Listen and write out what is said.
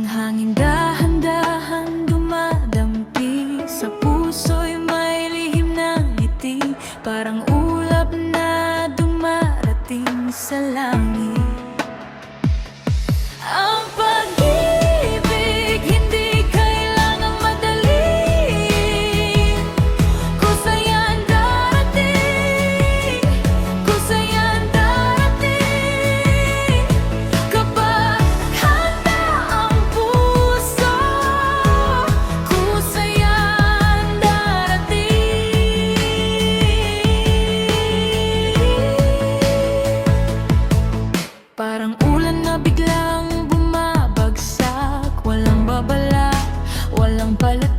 hangin dahan-dahan dumadampi, sa puso'y may lihim na ngiti, parang ulap na dumarating sa langit. Ang pag-ibig hindi kailangang madali, kusayang darating, kusayang darating. Kapag handa ang puso, kusayang darating. Parang ulan na biglang bumabagsak, walang babala, walang palat